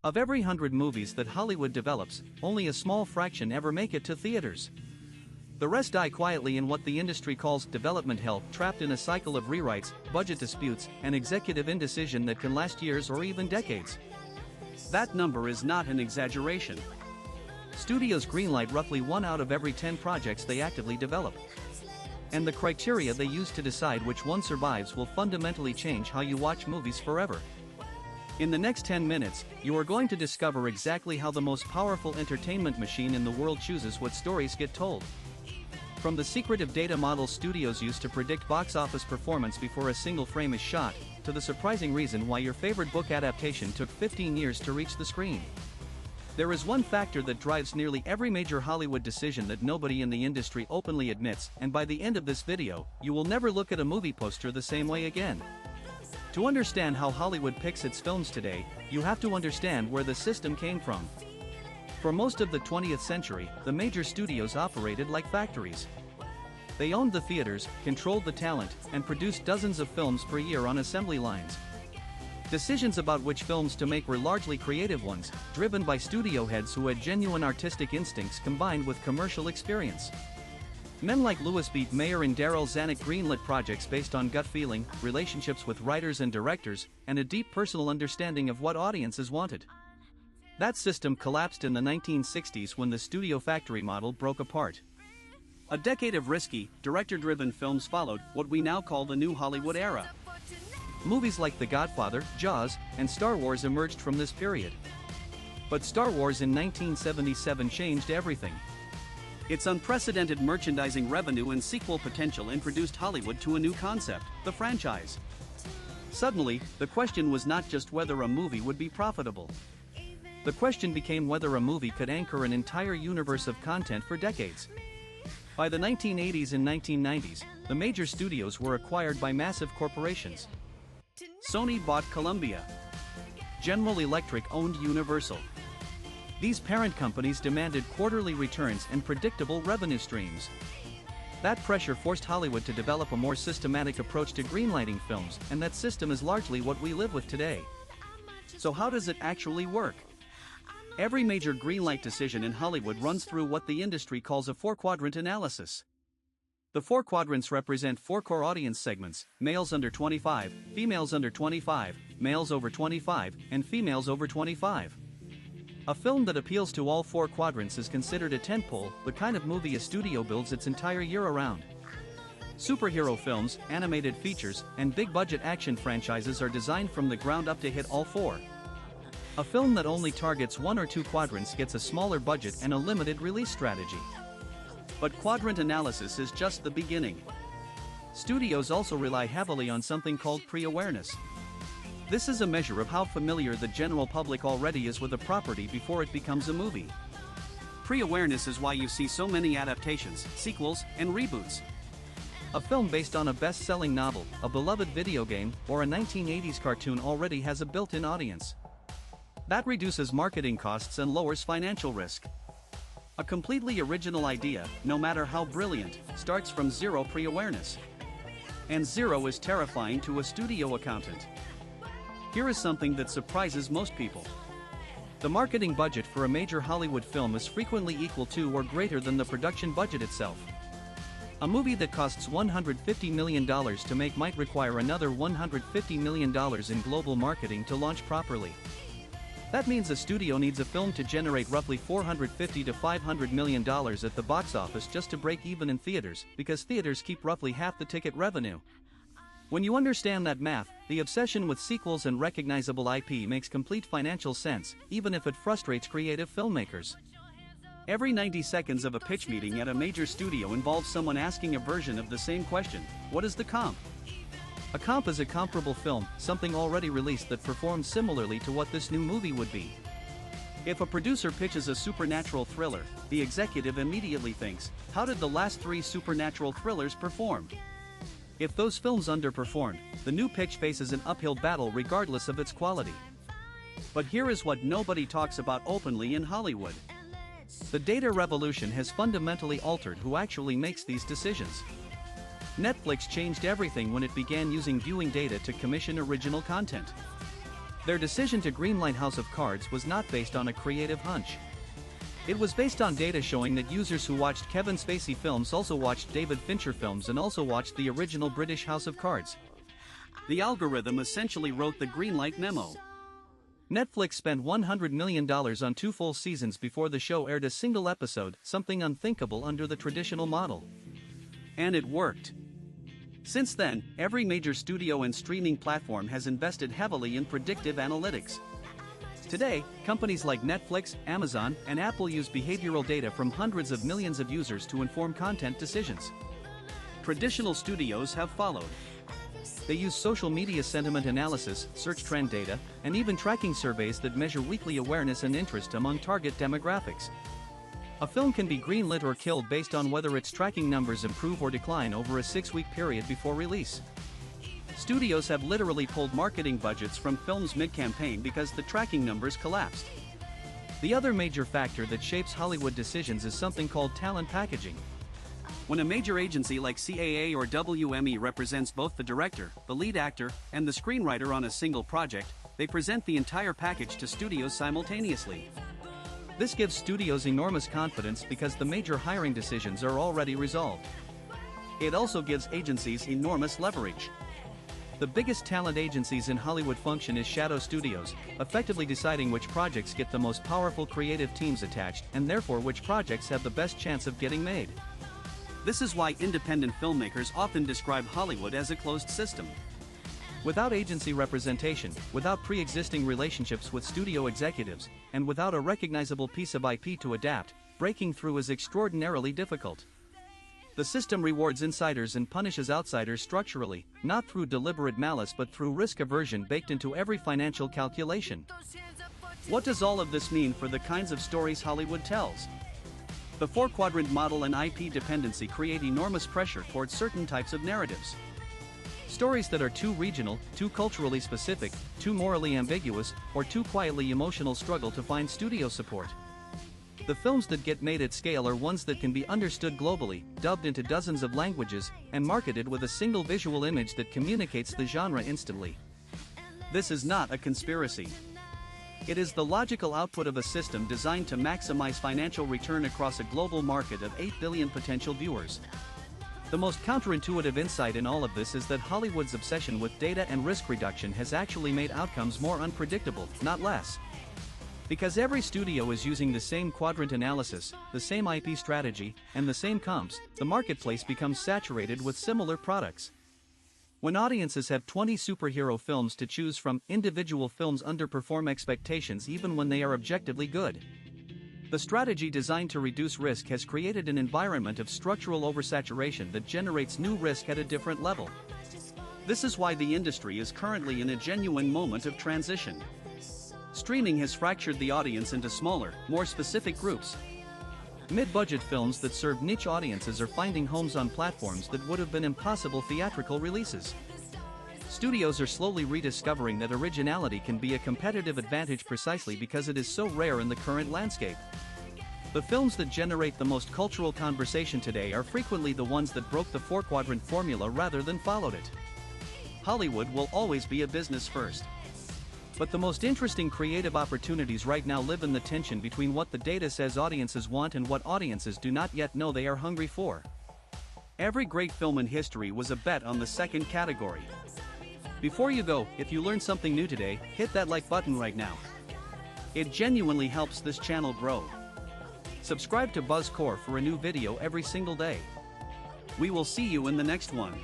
Of every 100 movies that Hollywood develops, only a small fraction ever make it to theaters. The rest die quietly in what the industry calls development hell, trapped in a cycle of rewrites, budget disputes, and executive indecision that can last years or even decades. That number is not an exaggeration. Studios greenlight roughly 1 out of every 10 projects they actively develop. And the criteria they use to decide which one survives will fundamentally change how you watch movies forever. In the next 10 minutes, you are going to discover exactly how the most powerful entertainment machine in the world chooses what stories get told. From the secretive data models studios use to predict box office performance before a single frame is shot, to the surprising reason why your favorite book adaptation took 15 years to reach the screen. There is one factor that drives nearly every major Hollywood decision that nobody in the industry openly admits, and by the end of this video, you will never look at a movie poster the same way again. To understand how Hollywood picks its films today, you have to understand where the system came from. For most of the 20th century, the major studios operated like factories. They owned the theaters, controlled the talent, and produced dozens of films per year on assembly lines. Decisions about which films to make were largely creative ones, driven by studio heads who had genuine artistic instincts combined with commercial experience. Men like Louis B. Mayer and Darryl Zanuck greenlit projects based on gut feeling, relationships with writers and directors, and a deep personal understanding of what audiences wanted. That system collapsed in the 1960s when the studio factory model broke apart. A decade of risky, director-driven films followed, what we now call the New Hollywood era. Movies like The Godfather, Jaws, and Star Wars emerged from this period. But Star Wars in 1977 changed everything. Its unprecedented merchandising revenue and sequel potential introduced Hollywood to a new concept, the franchise. Suddenly, the question was not just whether a movie would be profitable. The question became whether a movie could anchor an entire universe of content for decades. By the 1980s and 1990s, the major studios were acquired by massive corporations. Sony bought Columbia. General Electric owned Universal. These parent companies demanded quarterly returns and predictable revenue streams. That pressure forced Hollywood to develop a more systematic approach to greenlighting films, and that system is largely what we live with today. So how does it actually work? Every major greenlight decision in Hollywood runs through what the industry calls a 4-quadrant analysis. The 4 quadrants represent 4 core audience segments: males under 25, females under 25, males over 25, and females over 25. A film that appeals to all 4 quadrants is considered a tentpole, the kind of movie a studio builds its entire year around. Superhero films, animated features, and big-budget action franchises are designed from the ground up to hit all 4. A film that only targets 1 or 2 quadrants gets a smaller budget and a limited release strategy. But quadrant analysis is just the beginning. Studios also rely heavily on something called pre-awareness. This is a measure of how familiar the general public already is with a property before it becomes a movie. Pre-awareness is why you see so many adaptations, sequels, and reboots. A film based on a best-selling novel, a beloved video game, or a 1980s cartoon already has a built-in audience. That reduces marketing costs and lowers financial risk. A completely original idea, no matter how brilliant, starts from zero pre-awareness. And zero is terrifying to a studio accountant. Here is something that surprises most people. The marketing budget for a major Hollywood film is frequently equal to or greater than the production budget itself. A movie that costs $150 million to make might require another $150 million in global marketing to launch properly. That means a studio needs a film to generate roughly $450 to $500 million at the box office just to break even in theaters, because theaters keep roughly half the ticket revenue. When you understand that math, the obsession with sequels and recognizable IP makes complete financial sense, even if it frustrates creative filmmakers. Every 90 seconds of a pitch meeting at a major studio involves someone asking a version of the same question: what is the comp? A comp is a comparable film, something already released that performs similarly to what this new movie would be. If a producer pitches a supernatural thriller, the executive immediately thinks, how did the last 3 supernatural thrillers perform? If those films underperformed, the new pitch faces an uphill battle regardless of its quality. But here is what nobody talks about openly in Hollywood. The data revolution has fundamentally altered who actually makes these decisions. Netflix changed everything when it began using viewing data to commission original content. Their decision to greenlight House of Cards was not based on a creative hunch. It was based on data showing that users who watched Kevin Spacey films also watched David Fincher films and also watched the original British House of Cards. The algorithm essentially wrote the greenlight memo. Netflix spent $100 million on 2 full seasons before the show aired a single episode, something unthinkable under the traditional model. And it worked. Since then, every major studio and streaming platform has invested heavily in predictive analytics. Today, companies like Netflix, Amazon, and Apple use behavioral data from hundreds of millions of users to inform content decisions. Traditional studios have followed. They use social media sentiment analysis, search trend data, and even tracking surveys that measure weekly awareness and interest among target demographics. A film can be greenlit or killed based on whether its tracking numbers improve or decline over a 6-week period before release. Studios have literally pulled marketing budgets from films mid-campaign because the tracking numbers collapsed. The other major factor that shapes Hollywood decisions is something called talent packaging. When a major agency like CAA or WME represents both the director, the lead actor, and the screenwriter on a single project, they present the entire package to studios simultaneously. This gives studios enormous confidence because the major hiring decisions are already resolved. It also gives agencies enormous leverage. The biggest talent agencies in Hollywood function as shadow studios, effectively deciding which projects get the most powerful creative teams attached and therefore which projects have the best chance of getting made. This is why independent filmmakers often describe Hollywood as a closed system. Without agency representation, without pre-existing relationships with studio executives, and without a recognizable piece of IP to adapt, breaking through is extraordinarily difficult. The system rewards insiders and punishes outsiders structurally, not through deliberate malice but through risk aversion baked into every financial calculation. What does all of this mean for the kinds of stories Hollywood tells? The 4-quadrant model and IP dependency create enormous pressure towards certain types of narratives. Stories that are too regional, too culturally specific, too morally ambiguous, or too quietly emotional struggle to find studio support. The films that get made at scale are ones that can be understood globally, dubbed into dozens of languages, and marketed with a single visual image that communicates the genre instantly. This is not a conspiracy. It is the logical output of a system designed to maximize financial return across a global market of 8 billion potential viewers. The most counterintuitive insight in all of this is that Hollywood's obsession with data and risk reduction has actually made outcomes more unpredictable, not less. Because every studio is using the same quadrant analysis, the same IP strategy, and the same comps, the marketplace becomes saturated with similar products. When audiences have 20 superhero films to choose from, individual films underperform expectations even when they are objectively good. The strategy designed to reduce risk has created an environment of structural oversaturation that generates new risk at a different level. This is why the industry is currently in a genuine moment of transition. Streaming has fractured the audience into smaller, more specific groups. Mid-budget films that serve niche audiences are finding homes on platforms that would have been impossible theatrical releases. Studios are slowly rediscovering that originality can be a competitive advantage precisely because it is so rare in the current landscape. The films that generate the most cultural conversation today are frequently the ones that broke the 4-quadrant formula rather than followed it. Hollywood will always be a business first. But the most interesting creative opportunities right now live in the tension between what the data says audiences want and what audiences do not yet know they are hungry for. Every great film in history was a bet on the second category. Before you go, if you learned something new today, hit that like button right now. It genuinely helps this channel grow. Subscribe to BuzzCore for a new video every single day. We will see you in the next one.